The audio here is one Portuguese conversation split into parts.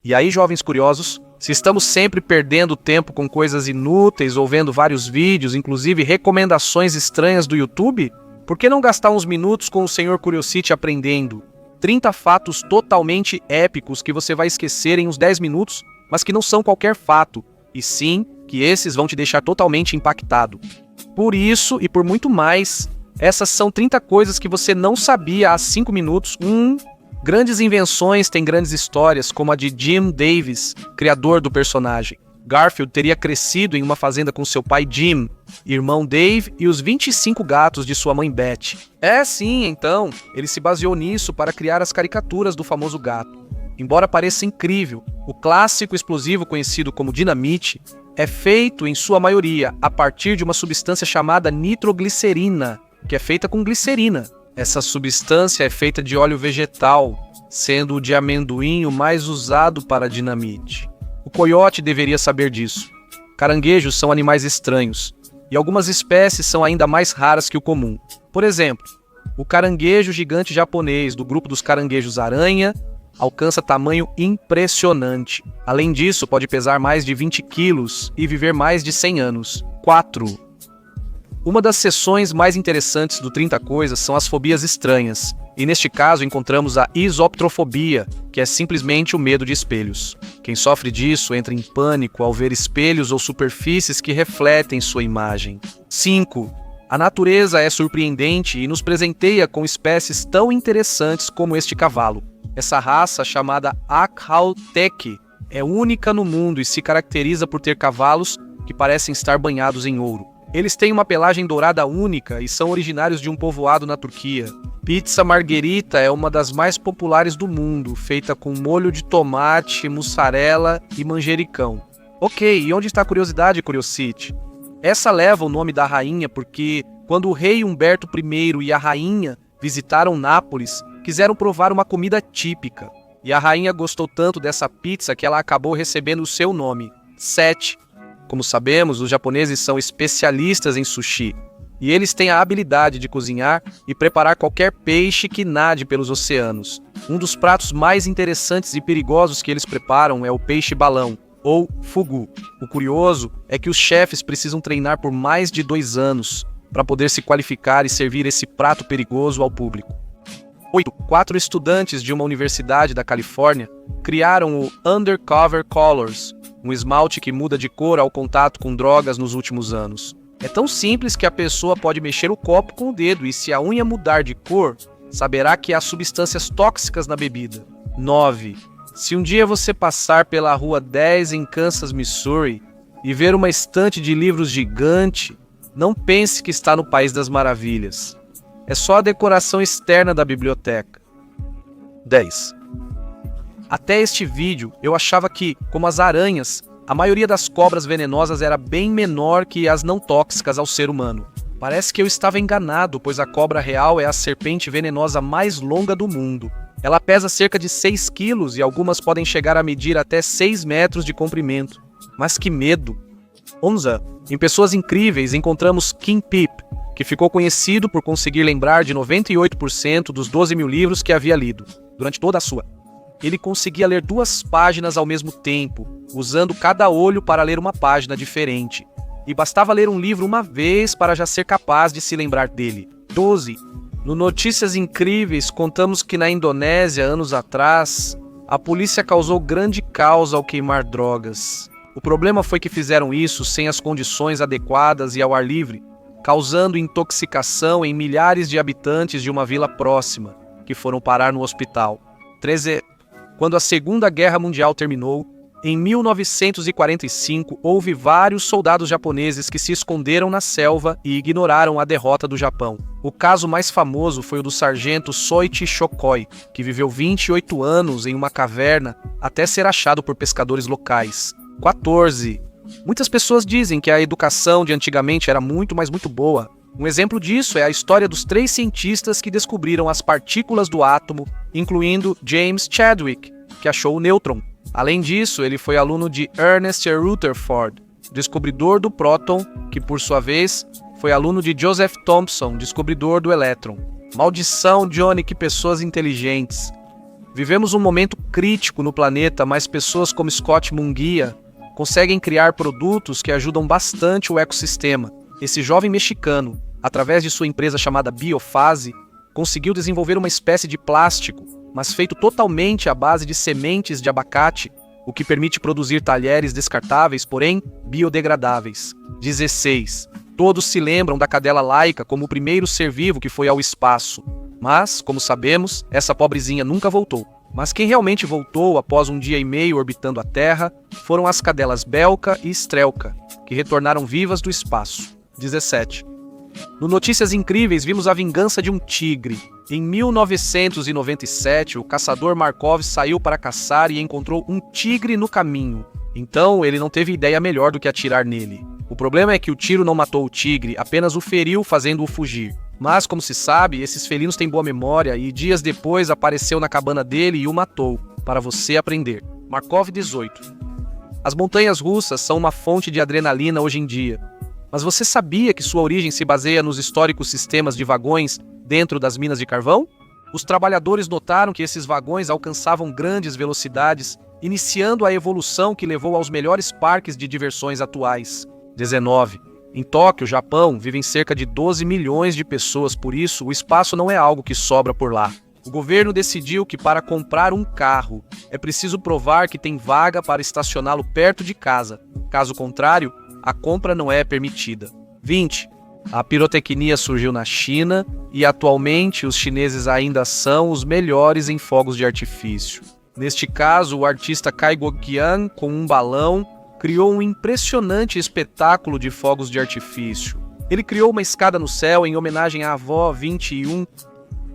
E aí, jovens curiosos, se estamos sempre perdendo tempo com coisas inúteis ou vendo vários vídeos, inclusive recomendações estranhas do YouTube, por que não gastar uns minutos com o Sr. Curiosity aprendendo 30 fatos totalmente épicos que você vai esquecer em uns 10 minutos, mas que não são qualquer fato, e sim que esses vão te deixar totalmente impactado. Por isso e por muito mais, essas são 30 coisas que você não sabia há 5 minutos. Grandes invenções têm grandes histórias, como a de Jim Davis, criador do personagem. Garfield teria crescido em uma fazenda com seu pai Jim, irmão Dave e os 25 gatos de sua mãe Betty. Sim, então, ele se baseou nisso para criar as caricaturas do famoso gato. Embora pareça incrível, o clássico explosivo conhecido como dinamite é feito, em sua maioria, a partir de uma substância chamada nitroglicerina, que é feita com glicerina. Essa substância é feita de óleo vegetal, sendo o de amendoim o mais usado para dinamite. O coiote deveria saber disso. Caranguejos são animais estranhos, e algumas espécies são ainda mais raras que o comum. Por exemplo, o caranguejo gigante japonês, do grupo dos caranguejos-aranha, alcança tamanho impressionante. Além disso, pode pesar mais de 20 quilos e viver mais de 100 anos. 4. Uma das seções mais interessantes do 30 Coisas são as fobias estranhas, e neste caso encontramos a isoptrofobia, que é simplesmente o medo de espelhos. Quem sofre disso entra em pânico ao ver espelhos ou superfícies que refletem sua imagem. 5. A natureza é surpreendente e nos presenteia com espécies tão interessantes como este cavalo. Essa raça, chamada Akhauteke, é única no mundo e se caracteriza por ter cavalos que parecem estar banhados em ouro. Eles têm uma pelagem dourada única e são originários de um povoado na Turquia. Pizza margherita é uma das mais populares do mundo, feita com molho de tomate, mussarela e manjericão. Ok, e onde está a curiosidade, Curiosity? Essa leva o nome da rainha porque, quando o rei Humberto I e a rainha visitaram Nápoles, quiseram provar uma comida típica. E a rainha gostou tanto dessa pizza que ela acabou recebendo o seu nome. 7. Como sabemos, os japoneses são especialistas em sushi, e eles têm a habilidade de cozinhar e preparar qualquer peixe que nade pelos oceanos. Um dos pratos mais interessantes e perigosos que eles preparam é o peixe-balão, ou fugu. O curioso é que os chefes precisam treinar por mais de 2 anos para poder se qualificar e servir esse prato perigoso ao público. 8. 4 estudantes de uma universidade da Califórnia criaram o Undercover Colors, um esmalte que muda de cor ao contato com drogas nos últimos anos. É tão simples que a pessoa pode mexer o copo com o dedo e, se a unha mudar de cor, saberá que há substâncias tóxicas na bebida. 9. Se um dia você passar pela Rua 10 em Kansas, Missouri, e ver uma estante de livros gigante, não pense que está no País das Maravilhas. É só a decoração externa da biblioteca. 10. Até este vídeo, eu achava que, como as aranhas, a maioria das cobras venenosas era bem menor que as não tóxicas ao ser humano. Parece que eu estava enganado, pois a cobra real é a serpente venenosa mais longa do mundo. Ela pesa cerca de 6 quilos e algumas podem chegar a medir até 6 metros de comprimento. Mas que medo! 11. Em Pessoas Incríveis encontramos King Pip, que ficou conhecido por conseguir lembrar de 98% dos 12 mil livros que havia lido, durante toda a sua. Ele conseguia ler 2 páginas ao mesmo tempo, usando cada olho para ler uma página diferente. E bastava ler um livro uma vez para já ser capaz de se lembrar dele. 12. No Notícias Incríveis, contamos que na Indonésia, anos atrás, a polícia causou grande caos ao queimar drogas. O problema foi que fizeram isso sem as condições adequadas e ao ar livre, causando intoxicação em milhares de habitantes de uma vila próxima, que foram parar no hospital. 13. Quando a Segunda Guerra Mundial terminou, em 1945, houve vários soldados japoneses que se esconderam na selva e ignoraram a derrota do Japão. O caso mais famoso foi o do sargento Soichi Shokoi, que viveu 28 anos em uma caverna até ser achado por pescadores locais. 14. Muitas pessoas dizem que a educação de antigamente era muito boa. Um exemplo disso é a história dos 3 cientistas que descobriram as partículas do átomo, incluindo James Chadwick, que achou o nêutron. Além disso, ele foi aluno de Ernest Rutherford, descobridor do próton, que por sua vez foi aluno de Joseph Thomson, descobridor do elétron. Maldição, Johnny, que pessoas inteligentes. Vivemos um momento crítico no planeta, mas pessoas como Scott Munguia conseguem criar produtos que ajudam bastante o ecossistema. Esse jovem mexicano, através de sua empresa chamada Biofase, conseguiu desenvolver uma espécie de plástico, mas feito totalmente à base de sementes de abacate, o que permite produzir talheres descartáveis, porém biodegradáveis. 16. Todos se lembram da cadela Laika como o primeiro ser vivo que foi ao espaço. Mas, como sabemos, essa pobrezinha nunca voltou. Mas quem realmente voltou após um dia e meio orbitando a Terra foram as cadelas Belka e Strelka, que retornaram vivas do espaço. 17. No Notícias Incríveis vimos a vingança de um tigre. Em 1997, o caçador Markov saiu para caçar e encontrou um tigre no caminho. Então, ele não teve ideia melhor do que atirar nele. O problema é que o tiro não matou o tigre, apenas o feriu, fazendo-o fugir. Mas, como se sabe, esses felinos têm boa memória e dias depois apareceu na cabana dele e o matou, para você aprender. Markov 18. As montanhas russas são uma fonte de adrenalina hoje em dia. Mas você sabia que sua origem se baseia nos históricos sistemas de vagões dentro das minas de carvão? Os trabalhadores notaram que esses vagões alcançavam grandes velocidades, iniciando a evolução que levou aos melhores parques de diversões atuais. 19. Em Tóquio, Japão, vivem cerca de 12 milhões de pessoas, por isso o espaço não é algo que sobra por lá. O governo decidiu que para comprar um carro é preciso provar que tem vaga para estacioná-lo perto de casa. Caso contrário, a compra não é permitida. 20. A pirotecnia surgiu na China e atualmente os chineses ainda são os melhores em fogos de artifício. Neste caso, o artista Cai Guoqian, com um balão, criou um impressionante espetáculo de fogos de artifício. Ele criou uma escada no céu em homenagem à avó 21.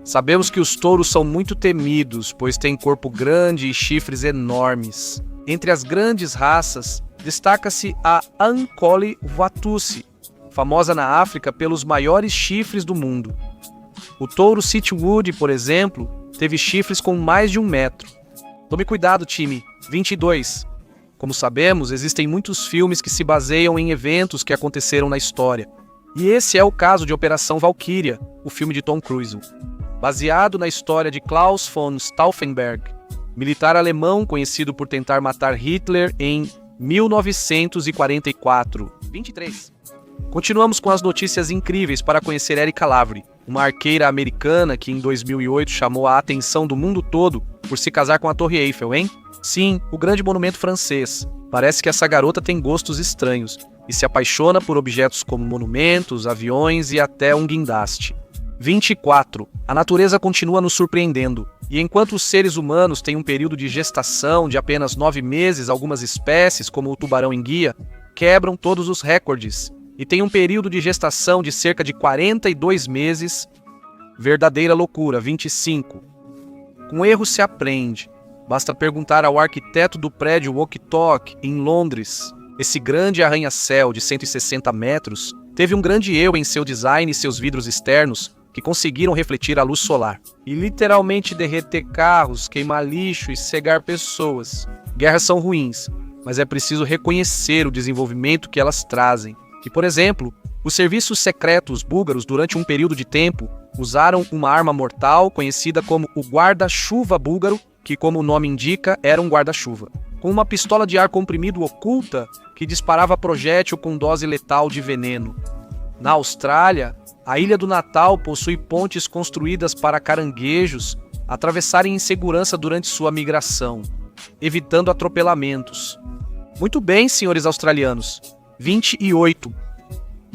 Sabemos que os touros são muito temidos, pois têm corpo grande e chifres enormes. Entre as grandes raças, destaca-se a Ankole Watusi, famosa na África pelos maiores chifres do mundo. O touro Citwood, por exemplo, teve chifres com mais de 1 metro. Tome cuidado, time. 22. Como sabemos, existem muitos filmes que se baseiam em eventos que aconteceram na história. E esse é o caso de Operação Valkyria, o filme de Tom Cruise. Baseado na história de Klaus von Stauffenberg, militar alemão conhecido por tentar matar Hitler em 1944. 23. Continuamos com as notícias incríveis para conhecer Erika Lavry, uma arqueira americana que em 2008 chamou a atenção do mundo todo por se casar com a Torre Eiffel, hein? Sim, o grande monumento francês. Parece que essa garota tem gostos estranhos e se apaixona por objetos como monumentos, aviões e até um guindaste. 24. A natureza continua nos surpreendendo. E enquanto os seres humanos têm um período de gestação de apenas 9 meses, algumas espécies, como o tubarão-enguia, quebram todos os recordes e têm um período de gestação de cerca de 42 meses. Verdadeira loucura. 25. Com erro se aprende. Basta perguntar ao arquiteto do prédio Woki-Tok, em Londres. Esse grande arranha-céu de 160 metros teve um grande erro em seu design e seus vidros externos que conseguiram refletir a luz solar. E literalmente derreter carros, queimar lixo e cegar pessoas. Guerras são ruins, mas é preciso reconhecer o desenvolvimento que elas trazem. E, por exemplo, os serviços secretos búlgaros, durante um período de tempo, usaram uma arma mortal conhecida como o guarda-chuva búlgaro, que, como o nome indica, era um guarda-chuva, com uma pistola de ar comprimido oculta que disparava projétil com dose letal de veneno. Na Austrália, a Ilha do Natal possui pontes construídas para caranguejos atravessarem em segurança durante sua migração, evitando atropelamentos. Muito bem, senhores australianos. 28.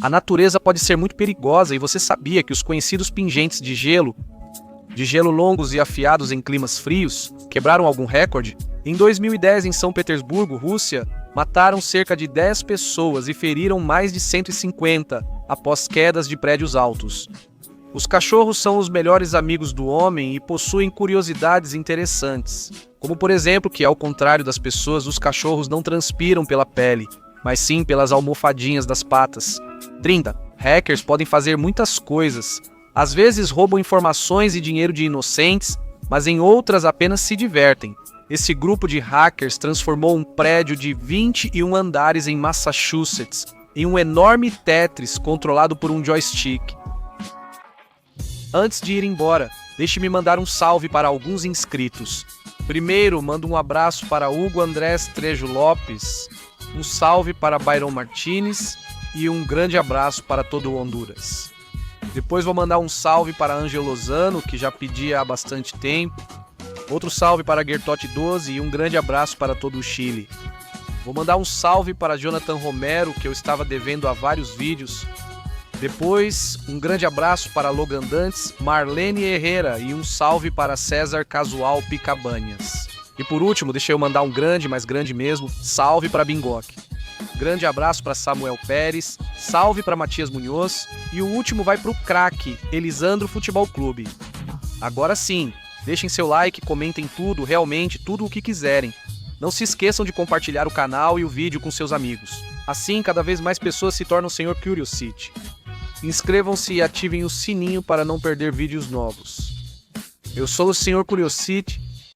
A natureza pode ser muito perigosa e você sabia que os conhecidos pingentes de gelo longos e afiados em climas frios, quebraram algum recorde? Em 2010, em São Petersburgo, Rússia, mataram cerca de 10 pessoas e feriram mais de 150 após quedas de prédios altos. Os cachorros são os melhores amigos do homem e possuem curiosidades interessantes, como por exemplo que, ao contrário das pessoas, os cachorros não transpiram pela pele, mas sim pelas almofadinhas das patas. 30. Hackers podem fazer muitas coisas. Às vezes roubam informações e dinheiro de inocentes, mas em outras apenas se divertem. Esse grupo de hackers transformou um prédio de 21 andares em Massachusetts em um enorme Tetris controlado por um joystick. Antes de ir embora, Deixe-me mandar um salve para alguns inscritos. Primeiro, mando um abraço para Hugo Andrés Trejo Lopes, um salve para Byron Martínez e um grande abraço para todo o Honduras. Depois vou mandar um salve para Ângelo Lozano, que já pedia há bastante tempo. Outro salve para Gertote 12 e um grande abraço para todo o Chile. Vou mandar um salve para Jonathan Romero, que eu estava devendo há vários vídeos. Depois, um grande abraço para Logan Dantes, Marlene Herrera e um salve para César Casual Picabanhas. E por último, deixa eu mandar um grande, mas grande mesmo, salve para Bingoque. Grande abraço para Samuel Pérez, salve para Matias Munhoz e o último vai para o craque, Elisandro Futebol Clube. Agora sim, deixem seu like, comentem tudo, realmente tudo o que quiserem. Não se esqueçam de compartilhar o canal e o vídeo com seus amigos. Assim, cada vez mais pessoas se tornam Senhor Curiosity. Inscrevam-se e ativem o sininho para não perder vídeos novos. Eu sou o Senhor Curiosity